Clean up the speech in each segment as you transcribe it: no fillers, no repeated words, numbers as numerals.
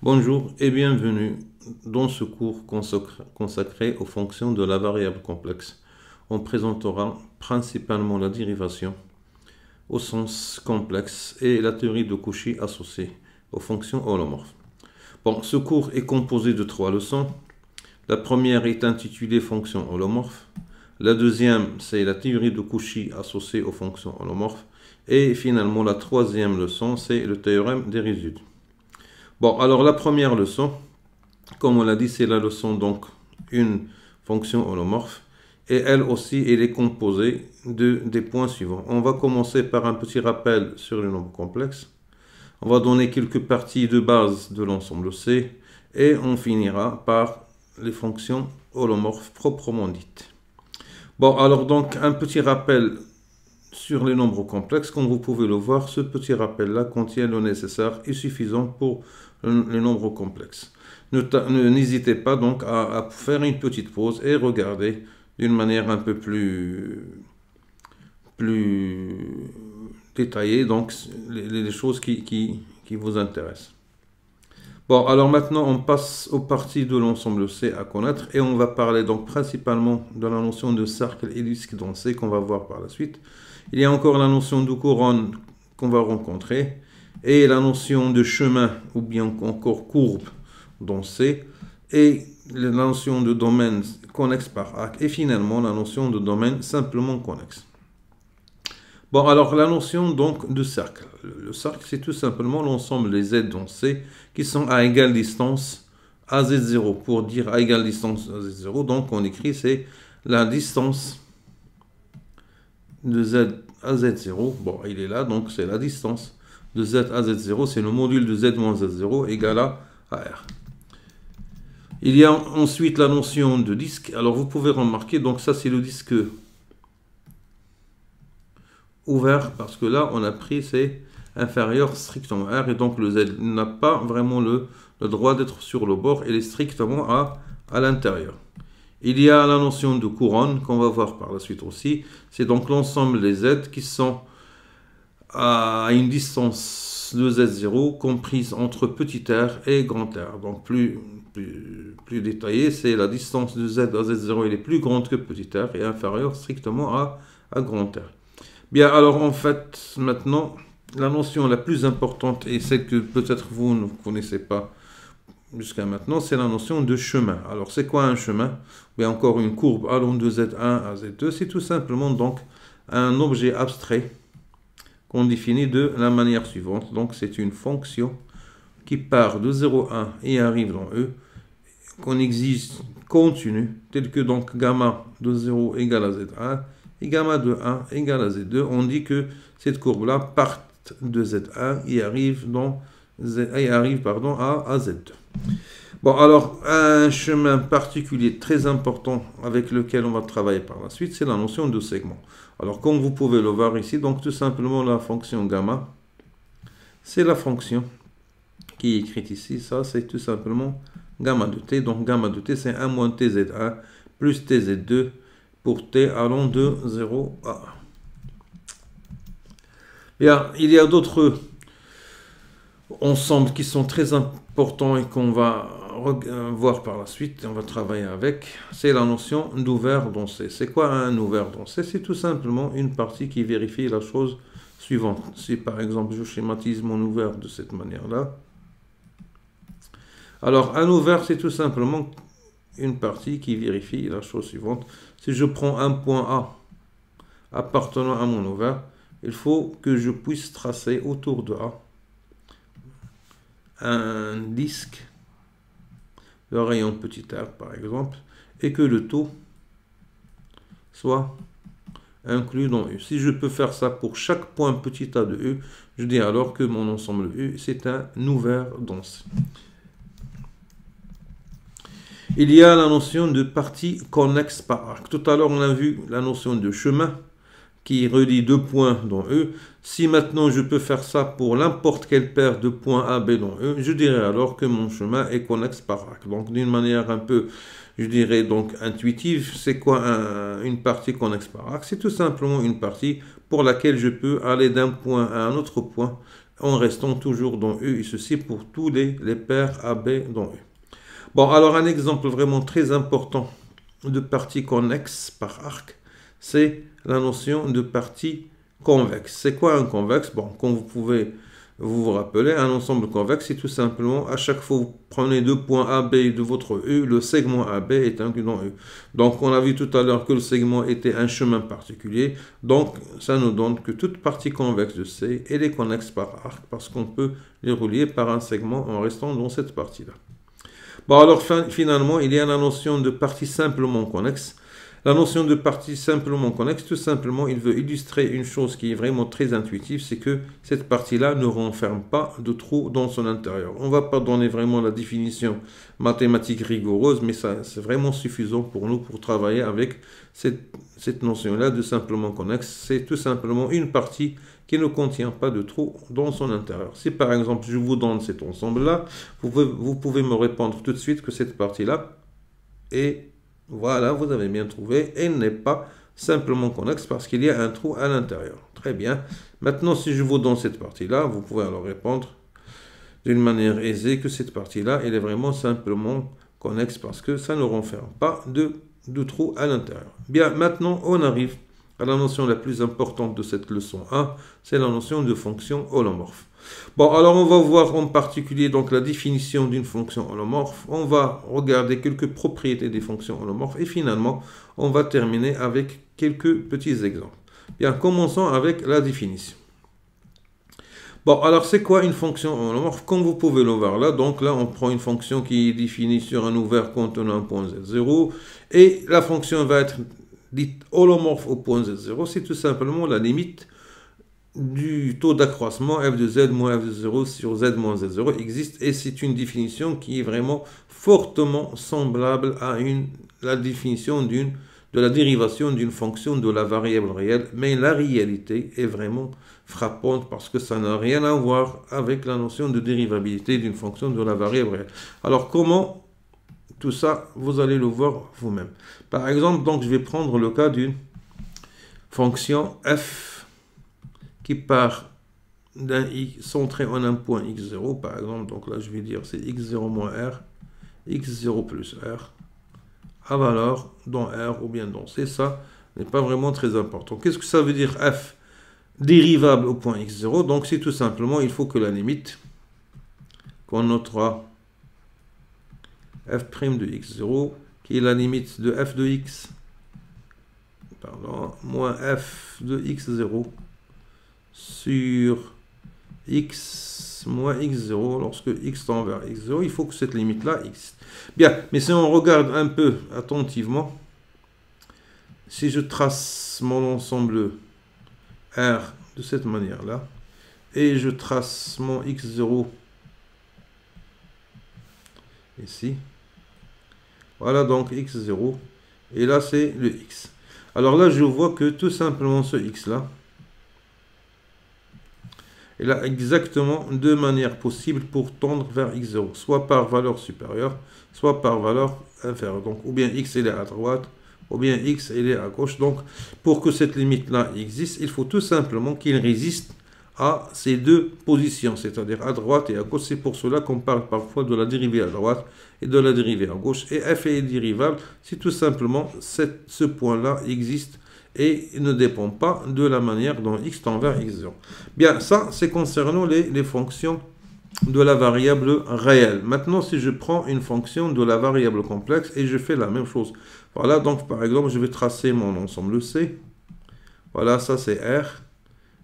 Bonjour et bienvenue dans ce cours consacré aux fonctions de la variable complexe. On présentera principalement la dérivation au sens complexe et la théorie de Cauchy associée aux fonctions holomorphes. Bon, ce cours est composé de 3 leçons. La première est intitulée fonctions holomorphes. La deuxième, c'est la théorie de Cauchy associée aux fonctions holomorphes. Et finalement, la troisième leçon, c'est le théorème des résidus. Bon, alors la première leçon, comme on l'a dit, c'est la leçon donc une fonction holomorphe. Et elle aussi, elle est composée des points suivants. On va commencer par un petit rappel sur les nombres complexes. On va donner quelques parties de base de l'ensemble C. Et on finira par les fonctions holomorphes proprement dites. Bon, alors donc un petit rappel sur les nombres complexes. Comme vous pouvez le voir, ce petit rappel-là contient le nécessaire et suffisant pour les nombres complexes. N'hésitez pas donc à faire une petite pause et regarder d'une manière un peu plus détaillée donc les choses qui vous intéressent. Bon, alors maintenant on passe aux parties de l'ensemble C à connaître et on va parler donc principalement de la notion de cercle et disque dans C qu'on va voir par la suite. Il y a encore la notion de couronne qu'on va rencontrer et la notion de chemin ou bien encore courbe dans C et la notion de domaine connexe par arc et finalement la notion de domaine simplement connexe. Bon, alors la notion donc de cercle. Le cercle, c'est tout simplement l'ensemble des Z dans C qui sont à égale distance à Z0. Pour dire à égale distance à Z0, donc on écrit c'est la distance de Z à Z0. Bon, il est là, donc c'est la distance de Z à Z0. C'est le module de Z moins Z0 égale à R. Il y a ensuite la notion de disque. Alors vous pouvez remarquer, donc ça c'est le disque ouvert, parce que là on a pris c'est inférieur strictement à R, et donc le Z n'a pas vraiment le droit d'être sur le bord, il est strictement à l'intérieur. Il y a la notion de couronne qu'on va voir par la suite aussi, c'est donc l'ensemble des Z qui sont à une distance de Z0 comprise entre petit r et grand R. Donc plus détaillé, c'est la distance de Z à Z0, elle est plus grande que petit r et inférieure strictement à grand R. Bien, alors en fait, maintenant, la notion la plus importante, et celle que peut-être vous ne connaissez pas jusqu'à maintenant, c'est la notion de chemin. Alors, c'est quoi un chemin? Bien, encore une courbe allant de Z1 à Z2, c'est tout simplement donc un objet abstrait qu'on définit de la manière suivante. Donc, c'est une fonction qui part de 0,1 et arrive dans E, qu'on exige continue, tel que donc gamma de 0 égale à Z1, et gamma de 1 égale à Z2, on dit que cette courbe-là part de Z1 et arrive, à Z2. Bon, alors, un chemin particulier très important avec lequel on va travailler par la suite, c'est la notion de segment. Alors, comme vous pouvez le voir ici, donc tout simplement la fonction gamma, c'est la fonction qui est écrite ici, ça c'est tout simplement gamma de t. Donc, gamma de t, c'est 1 moins tz1 plus tz2 pour t allant de 0 à 1. Bien, il y a d'autres ensembles qui sont très importants et qu'on va voir par la suite, on va travailler avec. C'est la notion d'ouvert dans C. C'est quoi un ouvert dans C? C'est tout simplement une partie qui vérifie la chose suivante. Si par exemple je schématise mon ouvert de cette manière-là, alors un ouvert c'est tout simplement une partie qui vérifie la chose suivante. Si je prends un point A appartenant à mon ouvert, il faut que je puisse tracer autour de A un disque, le rayon petit r par exemple, et que le taux soit inclus dans U. Si je peux faire ça pour chaque point petit a de U, je dis alors que mon ensemble U, c'est un ouvert dans C. Il y a la notion de partie connexe par arc. Tout à l'heure, on a vu la notion de chemin qui relie deux points dans E. Si maintenant je peux faire ça pour n'importe quelle paire de points A, B dans E, je dirais alors que mon chemin est connexe par arc. Donc d'une manière un peu, je dirais donc intuitive, c'est quoi une partie connexe par arc? C'est tout simplement une partie pour laquelle je peux aller d'un point à un autre point en restant toujours dans U, et ceci pour tous les paires AB dans U. Bon, alors un exemple vraiment très important de partie connexe par arc, c'est la notion de partie convexe. C'est quoi un convexe? Bon, comme vous pouvez vous rappeler, un ensemble convexe, c'est tout simplement, à chaque fois que vous prenez deux points AB de votre U, le segment AB est inclus dans U. Donc, on a vu tout à l'heure que le segment était un chemin particulier. Donc, ça nous donne que toute partie convexe de C, elle est connexe par arc, parce qu'on peut les relier par un segment en restant dans cette partie-là. Bon, alors, finalement, il y a la notion de partie simplement connexe. La notion de partie simplement connexe, tout simplement, il veut illustrer une chose qui est vraiment très intuitive, c'est que cette partie-là ne renferme pas de trou dans son intérieur. On ne va pas donner vraiment la définition mathématique rigoureuse, mais c'est vraiment suffisant pour nous pour travailler avec cette notion-là de simplement connexe. C'est tout simplement une partie qui ne contient pas de trou dans son intérieur. Si par exemple je vous donne cet ensemble-là, vous pouvez me répondre tout de suite que cette partie-là est... Voilà, vous avez bien trouvé, elle n'est pas simplement connexe parce qu'il y a un trou à l'intérieur. Très bien. Maintenant, si je vous donne cette partie-là, vous pouvez alors répondre d'une manière aisée que cette partie-là, elle est vraiment simplement connexe parce que ça ne renferme pas de trou à l'intérieur. Bien, maintenant, on arrive à la notion la plus importante de cette leçon 1, c'est la notion de fonction holomorphe. Bon, alors on va voir en particulier donc la définition d'une fonction holomorphe. On va regarder quelques propriétés des fonctions holomorphes et finalement, on va terminer avec quelques petits exemples. Bien, commençons avec la définition. Bon, alors c'est quoi une fonction holomorphe? Comme vous pouvez le voir là, donc là on prend une fonction qui est définie sur un ouvert contenant un point Z0 et la fonction va être dite holomorphe au point Z0, c'est tout simplement la limite du taux d'accroissement f de z moins f de 0 sur z moins z0 existe et c'est une définition qui est vraiment fortement semblable à la définition de la dérivation d'une fonction de la variable réelle, mais la réalité est vraiment frappante parce que ça n'a rien à voir avec la notion de dérivabilité d'une fonction de la variable réelle. Alors comment tout ça, vous allez le voir vous-même. Par exemple, donc je vais prendre le cas d'une fonction f qui part d'un i centré en un point x0, par exemple, donc là je vais dire c'est x0 moins r, x0 plus r, à valeur dans r ou bien dans c, ça n'est pas vraiment très important. Qu'est-ce que ça veut dire f dérivable au point x0? Donc c'est tout simplement, il faut que la limite qu'on notera f' de x0, qui est la limite de f de x, pardon, moins f de x0, sur x moins x0 lorsque x tend vers x0, il faut que cette limite-là existe. Bien, mais si on regarde un peu attentivement, si je trace mon ensemble R de cette manière-là, et je trace mon x0 ici, voilà donc x0, et là c'est le x. Alors là, je vois que tout simplement ce x-là, il a exactement deux manières possibles pour tendre vers x0, soit par valeur supérieure, soit par valeur inférieure. Donc, ou bien x il est à droite, ou bien x il est à gauche. Donc, pour que cette limite-là existe, il faut tout simplement qu'il résiste à ces deux positions, c'est-à-dire à droite et à gauche. C'est pour cela qu'on parle parfois de la dérivée à droite et de la dérivée à gauche. Et f est dérivable si tout simplement ce point-là existe et ne dépend pas de la manière dont x tend vers x0. Bien, ça, c'est concernant les fonctions de la variable réelle. Maintenant, si je prends une fonction de la variable complexe et je fais la même chose. Voilà, donc par exemple, je vais tracer mon ensemble C. Voilà, ça c'est R.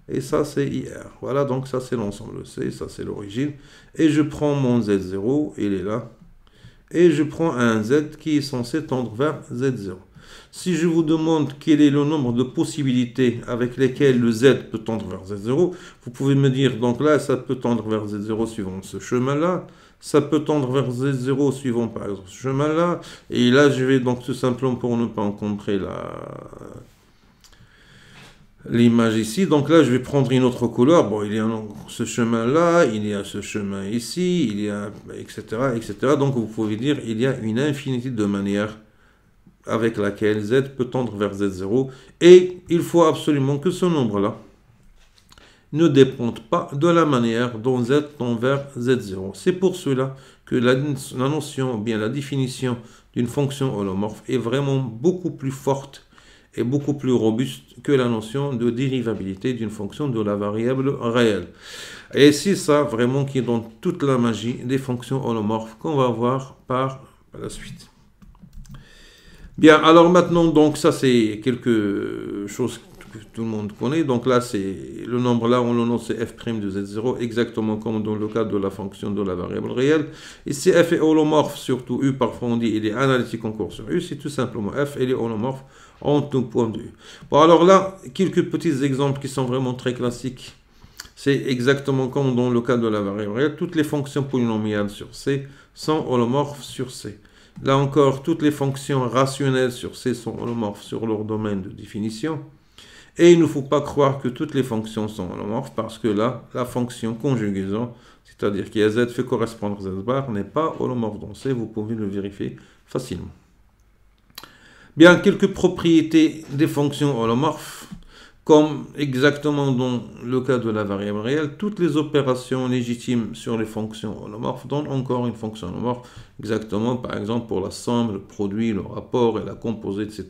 Et ça c'est IR. Voilà, donc ça c'est l'ensemble C, ça c'est l'origine. Et je prends mon Z0, il est là. Et je prends un Z qui est censé tendre vers Z0. Si je vous demande quel est le nombre de possibilités avec lesquelles le Z peut tendre vers Z0, vous pouvez me dire, donc là, ça peut tendre vers Z0 suivant ce chemin-là, ça peut tendre vers Z0 suivant par exemple ce chemin-là, et là, je vais donc tout simplement, pour ne pas encombrer l'image ici, donc là, je vais prendre une autre couleur, bon, il y a ce chemin-là, il y a ce chemin ici, il y a, etc., etc., donc vous pouvez dire, il y a une infinité de manières avec laquelle Z peut tendre vers Z0. Et il faut absolument que ce nombre-là ne dépendent pas de la manière dont z tend vers z0. C'est pour cela que la notion, ou bien la définition d'une fonction holomorphe est vraiment beaucoup plus forte et beaucoup plus robuste que la notion de dérivabilité d'une fonction de la variable réelle. Et c'est ça vraiment qui donne toute la magie des fonctions holomorphes qu'on va voir par la suite. Bien, alors maintenant, donc ça c'est quelque chose que tout le monde connaît. Donc là, c'est le nombre là, on le note c'est f' de z0, exactement comme dans le cas de la fonction de la variable réelle. Et si f est holomorphe, surtout u, parfois on dit il est analytique en cours sur u, c'est tout simplement f, il est holomorphe en tout point de u. Bon, alors là, quelques petits exemples qui sont vraiment très classiques. C'est exactement comme dans le cas de la variable réelle. Toutes les fonctions polynomiales sur C sont holomorphes sur C. Là encore, toutes les fonctions rationnelles sur C sont holomorphes sur leur domaine de définition. Et il ne faut pas croire que toutes les fonctions sont holomorphes parce que là, la fonction conjugaison, c'est-à-dire qui a z fait correspondre z bar, n'est pas holomorphe dans C. Vous pouvez le vérifier facilement. Bien, quelques propriétés des fonctions holomorphes. Comme exactement dans le cas de la variable réelle, toutes les opérations légitimes sur les fonctions holomorphes donnent encore une fonction holomorphe, exactement par exemple pour la somme, le produit, le rapport et la composée, etc.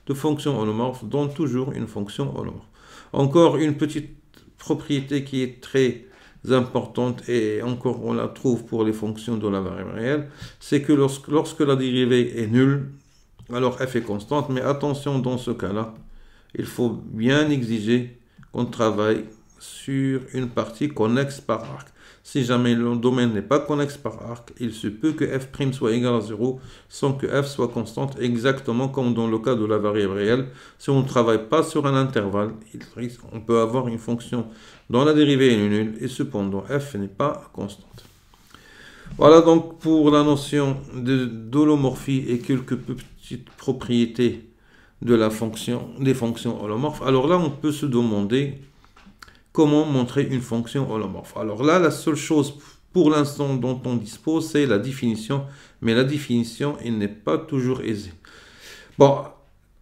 de fonctions holomorphes donnent toujours une fonction holomorphe. Encore une petite propriété qui est très importante et encore on la trouve pour les fonctions de la variable réelle, c'est que lorsque la dérivée est nulle, alors f est constante, mais attention dans ce cas-là, il faut bien exiger qu'on travaille sur une partie connexe par arc. Si jamais le domaine n'est pas connexe par arc, il se peut que f' soit égal à 0 sans que f soit constante, exactement comme dans le cas de la variable réelle. Si on ne travaille pas sur un intervalle, on peut avoir une fonction dont la dérivée est nulle et cependant f n'est pas constante. Voilà donc pour la notion d'holomorphie et quelques petites propriétés de la fonction, des fonctions holomorphes. Alors là, on peut se demander comment montrer une fonction holomorphe. Alors là, la seule chose pour l'instant dont on dispose, c'est la définition. Mais la définition, elle n'est pas toujours aisée. Bon,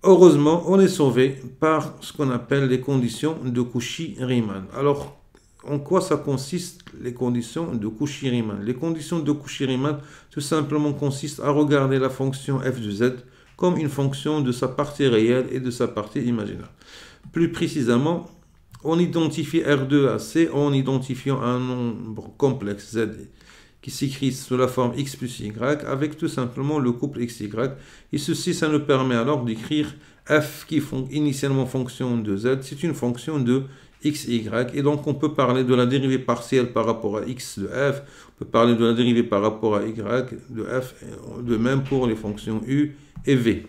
heureusement, on est sauvé par ce qu'on appelle les conditions de Cauchy-Riemann. Alors, en quoi ça consiste, les conditions de Cauchy-Riemann? Les conditions de Cauchy-Riemann, tout simplement, consistent à regarder la fonction f de z comme une fonction de sa partie réelle et de sa partie imaginaire. Plus précisément, on identifie R2 à C en identifiant un nombre complexe Z qui s'écrit sous la forme x plus y avec tout simplement le couple xy. Et ceci, ça nous permet alors d'écrire f qui est initialement fonction de z, c'est une fonction de xy. Et donc, on peut parler de la dérivée partielle par rapport à x de f, on peut parler de la dérivée par rapport à y de f, de même pour les fonctions u et v.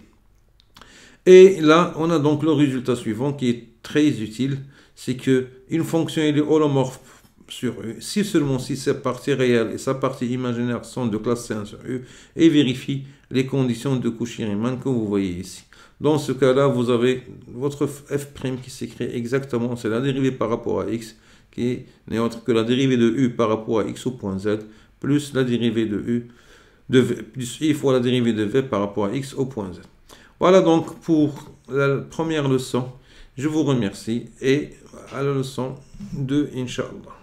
Et là, on a donc le résultat suivant qui est très utile, c'est que une fonction est holomorphe sur U, si seulement si sa partie réelle et sa partie imaginaire sont de classe C1 sur U, et vérifie les conditions de Cauchy-Riemann que vous voyez ici. Dans ce cas-là, vous avez votre f' qui s'écrit exactement, c'est la dérivée par rapport à x, qui n'est autre que la dérivée de U par rapport à x au point Z, plus la dérivée de U de v, plus i fois la dérivée de v par rapport à x au point z. Voilà donc pour la première leçon. Je vous remercie et à la leçon 2, Inch'Allah.